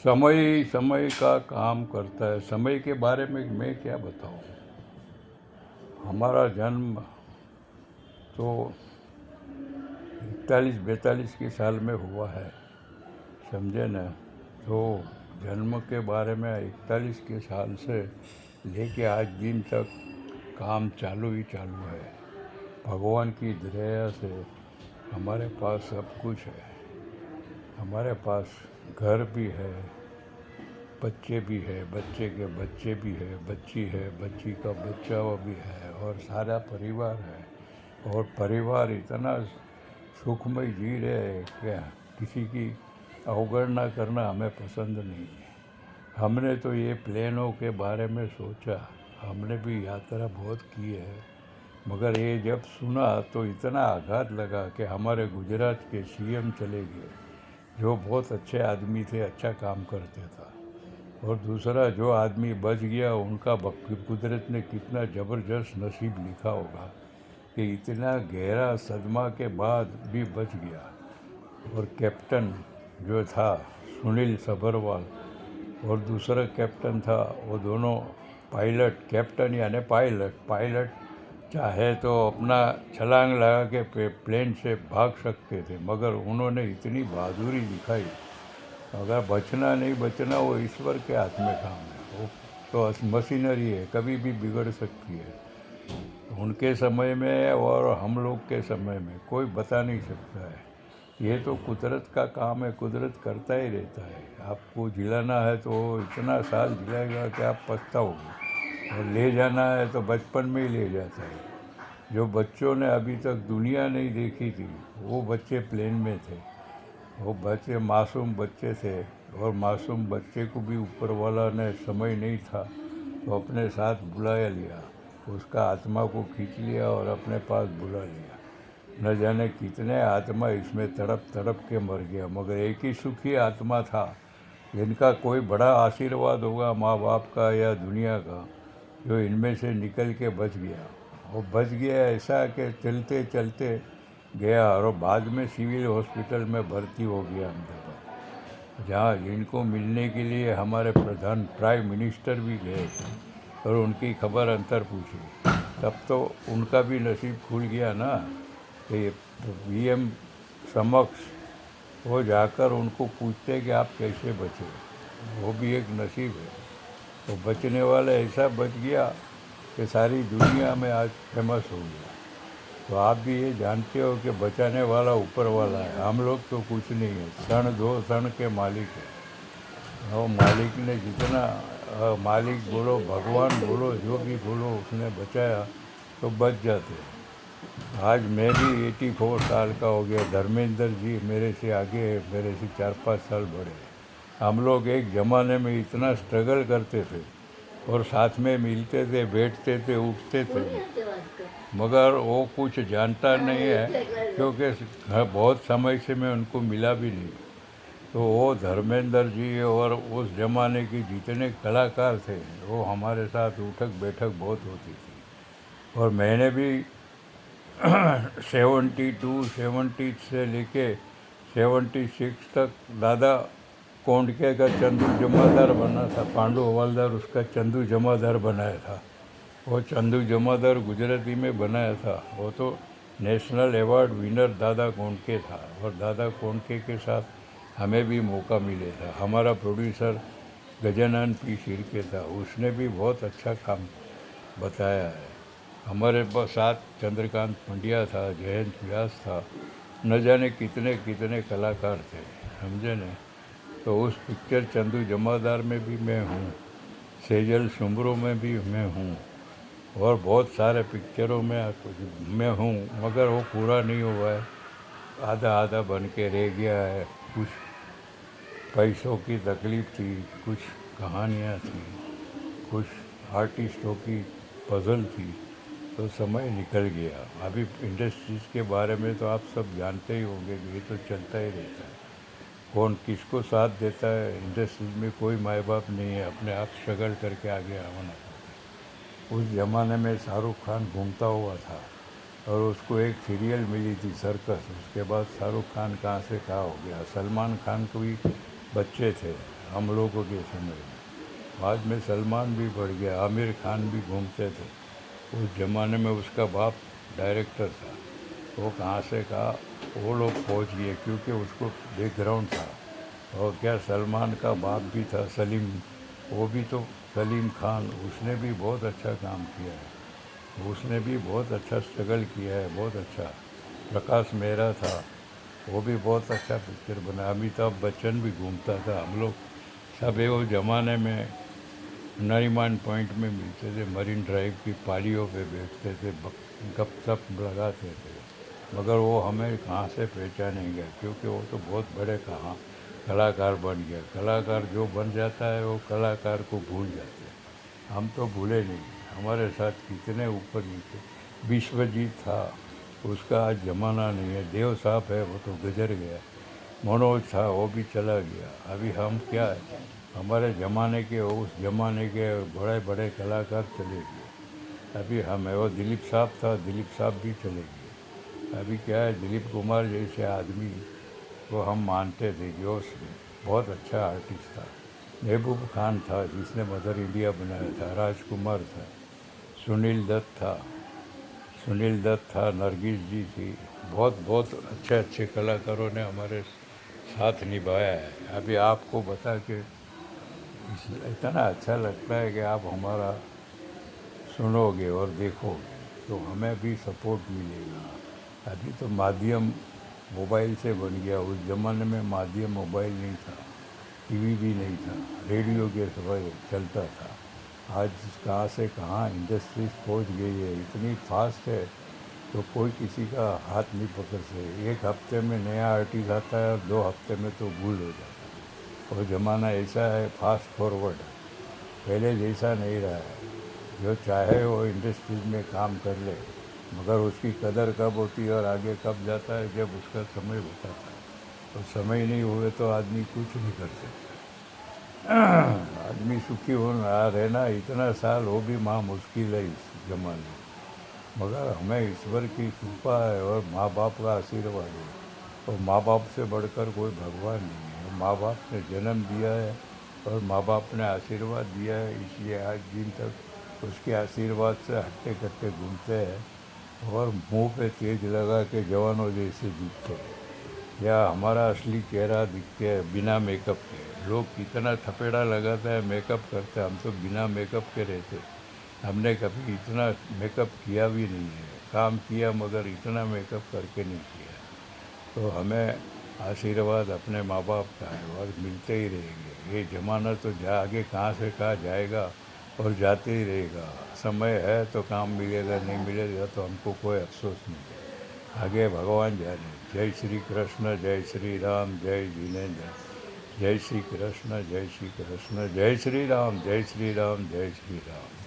समय समय का काम करता है। समय के बारे में मैं क्या बताऊं। हमारा जन्म तो 41-42 के साल में हुआ है, समझे ना। तो जन्म के बारे में 41 के साल से लेके आज दिन तक काम चालू ही चालू है। भगवान की दया से हमारे पास सब कुछ है। हमारे पास घर भी है, बच्चे भी है, बच्चे के बच्चे भी है, बच्ची है, बच्ची का बच्चा वो भी है, और सारा परिवार है। और परिवार इतना सुखमय जी रहे हैं कि किसी की अवगणना करना हमें पसंद नहीं है। हमने तो ये प्लेनों के बारे में सोचा, हमने भी यात्रा बहुत की है, मगर ये जब सुना तो इतना आघात लगा कि हमारे गुजरात के सीएम चले गए, जो बहुत अच्छे आदमी थे, अच्छा काम करते था। और दूसरा जो आदमी बच गया, उनका कुदरत ने कितना ज़बरदस्त नसीब लिखा होगा कि इतना गहरा सदमा के बाद भी बच गया। और कैप्टन जो था सुनील सबरवाल, और दूसरा कैप्टन था, वो दोनों पायलट, कैप्टन यानी पायलट चाहे तो अपना छलांग लगा के प्लेन से भाग सकते थे, मगर उन्होंने इतनी बहादुरी दिखाई। अगर बचना नहीं बचना वो ईश्वर के हाथ में काम है। वो तो मशीनरी है, कभी भी बिगड़ सकती है। उनके समय में और हम लोग के समय में कोई बता नहीं सकता है। ये तो कुदरत का काम है, कुदरत करता ही रहता है। आपको जिलाना है तो इतना साल जिलाएगा कि आप पछताओगे, और ले जाना है तो बचपन में ही ले जाता है। जो बच्चों ने अभी तक दुनिया नहीं देखी थी, वो बच्चे प्लेन में थे। वो बच्चे मासूम बच्चे थे, और मासूम बच्चे को भी ऊपर वाला ने समय नहीं था तो अपने साथ बुलाया लिया, उसका आत्मा को खींच लिया और अपने पास बुला लिया। न जाने कितने आत्मा इसमें तड़प तड़प के मर गया, मगर एक ही सुखी आत्मा था जिनका कोई बड़ा आशीर्वाद होगा माँ बाप का या दुनिया का, जो इनमें से निकल के बच गया। वो बच गया ऐसा कि चलते चलते गया, और बाद में सिविल हॉस्पिटल में भर्ती हो गया अहमदाबाद, जहाँ इनको मिलने के लिए हमारे प्राइम मिनिस्टर भी गए थे, और उनकी खबर अंतर पूछी। तब तो उनका भी नसीब खुल गया ना कि पीएम समक्ष वो जाकर उनको पूछते कि आप कैसे बचे। वो भी एक नसीब है। तो बचने वाला ऐसा बच गया कि सारी दुनिया में आज फेमस हो गया। तो आप भी ये जानते हो कि बचाने वाला ऊपर वाला है, हम लोग तो कुछ नहीं है। क्षण दो क्षण के मालिक है। वो मालिक ने जितना मालिक बोलो, भगवान बोलो, जो भी बोलो, उसने बचाया तो बच जाते। आज मैं भी 84 साल का हो गया, धर्मेंद्र जी मेरे से आगे है, मेरे से 4-5 साल बड़े हैं। हम लोग एक ज़माने में इतना स्ट्रगल करते थे, और साथ में मिलते थे, बैठते थे, उठते थे, मगर वो कुछ जानता नहीं है, क्योंकि बहुत समय से मैं उनको मिला भी नहीं। तो वो धर्मेंद्र जी और उस ज़माने के जितने कलाकार थे, वो हमारे साथ उठक बैठक बहुत होती थी। और मैंने भी 72-70 से लेके 76 तक दादा कोंडके का चंदू जमादार बना था, पांडु हवालदार उसका चंदू जमादार बनाया था। वो चंदू जमादार गुजराती में बनाया था। वो तो national award winner Dada Kondke था, और दादा कोंडके के साथ हमें भी मौका मिले था। हमारा प्रोड्यूसर गजानन पी शिर्के था, उसने भी बहुत अच्छा काम बताया है। हमारे साथ चंद्रकांत पंड्या था, जयंत व्यास था, न जाने कितने कितने कलाकार थे, समझे न। तो उस पिक्चर चंदू जमादार में भी मैं हूँ, सेजल शुमरों में भी मैं हूँ, और बहुत सारे पिक्चरों में मैं हूँ, मगर वो पूरा नहीं हुआ है, आधा आधा बन के रह गया है। कुछ पैसों की तकलीफ़ थी, कुछ कहानियाँ थी, कुछ आर्टिस्टों की पजल थी, तो समय निकल गया। अभी इंडस्ट्रीज़ के बारे में तो आप सब जानते ही होंगे कि ये तो चलता ही रहता है। कौन किसको साथ देता है, इंडस्ट्रीज में कोई माँ बाप नहीं है, अपने आप स्ट्रगल करके आगे आना। उस ज़माने में शाहरुख खान घूमता हुआ था, और उसको एक सीरियल मिली थी सर्कस। उसके बाद शाहरुख खान कहाँ से कहाँ हो गया। सलमान खान को भी बच्चे थे, हम लोगों के समय में। बाद में सलमान भी बढ़ गया, आमिर खान भी घूमते थे। उस ज़माने में उसका बाप डायरेक्टर था। वो कहाँ से कहा वो लोग पहुँच गए, क्योंकि उसको बैकग्राउंड था। और क्या सलमान का बाप भी था सलीम, वो भी तो सलीम खान, उसने भी बहुत अच्छा काम किया है। उसने भी बहुत अच्छा स्ट्रगल किया है, बहुत अच्छा। प्रकाश मेहरा था, वो भी बहुत अच्छा पिक्चर बना। अमिताभ बच्चन भी घूमता था। हम लोग सब वो ज़माने में नरीमान पॉइंट में मिलते थे, मरीन ड्राइव की पालियों पे बैठते थे, गपशप लगाते थे। मगर वो हमें कहाँ से पहचानेंगे, क्योंकि वो तो बहुत बड़े कहाँ कलाकार बन गया। कलाकार जो बन जाता है वो कलाकार को भूल जाते हैं। हम तो भूले नहीं, हमारे साथ कितने ऊपर नीचे। विश्वजीत था, उसका आज ज़माना नहीं है। देव साहब है, वो तो गुजर गया। मनोज था, वो भी चला गया। अभी हम क्या है, हमारे ज़माने के, उस ज़माने के बड़े बड़े कलाकार चले गए। अभी हम है, वो दिलीप साहब था, दिलीप साहब भी चले गए। अभी क्या है, दिलीप कुमार जैसे आदमी को हम मानते थे कि वो बहुत अच्छा आर्टिस्ट था। महबूब खान था, जिसने मदर इंडिया बनाया था। राजकुमार था, सुनील दत्त था, नरगिस जी थी। बहुत बहुत अच्छे अच्छे कलाकारों ने हमारे साथ निभाया है। अभी आपको बता के इतना अच्छा लगता है कि आप हमारा सुनोगे और देखोगे तो हमें भी सपोर्ट मिलेगा। अभी तो माध्यम मोबाइल से बन गया, उस ज़माने में माध्यम मोबाइल नहीं था, टीवी भी नहीं था, रेडियो के समय चलता था। आज कहाँ से कहाँ इंडस्ट्रीज पहुँच गई है, इतनी फास्ट है तो कोई किसी का हाथ नहीं पकड़ सकते। एक हफ्ते में नया आर्टिस्ट आता है और 2 हफ्ते में तो भूल हो जाता है। और ज़माना ऐसा है, फास्ट फॉरवर्ड है, पहले जैसा नहीं रहा है। जो चाहे वो इंडस्ट्रीज में काम कर ले, मगर उसकी कदर कब होती है और आगे कब जाता है, जब उसका समय होता है। तो समय नहीं हुए तो आदमी कुछ नहीं कर सकता। आदमी सुखी होना रहना इतना साल हो भी माँ मुश्किल है इस ज़माने में। मगर हमें ईश्वर की कृपा है और माँ बाप का आशीर्वाद है। और माँ बाप से बढ़कर कोई भगवान नहीं है। माँ बाप ने जन्म दिया है और माँ बाप ने आशीर्वाद दिया है, इसलिए आज दिन तक उसके आशीर्वाद से हट्टे कट्टे घूमते हैं और मुंह पे तेज लगा के जवानों जैसे दिखते हैं। या हमारा असली चेहरा दिखते है बिना मेकअप के। लोग कितना थपेड़ा लगाता है, मेकअप करते हैं, हम तो बिना मेकअप के रहते। हमने कभी इतना मेकअप किया भी नहीं है। काम किया मगर इतना मेकअप करके नहीं किया। तो हमें आशीर्वाद अपने माँ बाप का है और मिलते ही रहेंगे। ये ज़माना तो आगे कहाँ से कहाँ जाएगा और जाते ही रहेगा। समय है तो काम मिलेगा, नहीं मिलेगा तो हमको कोई अफसोस नहीं है। आगे भगवान जाने। जय श्री कृष्ण, जय श्री राम, जय जिनेन्द्र। जय श्री कृष्ण, जय श्री कृष्ण, जय श्री राम, जय श्री राम, जय श्री राम।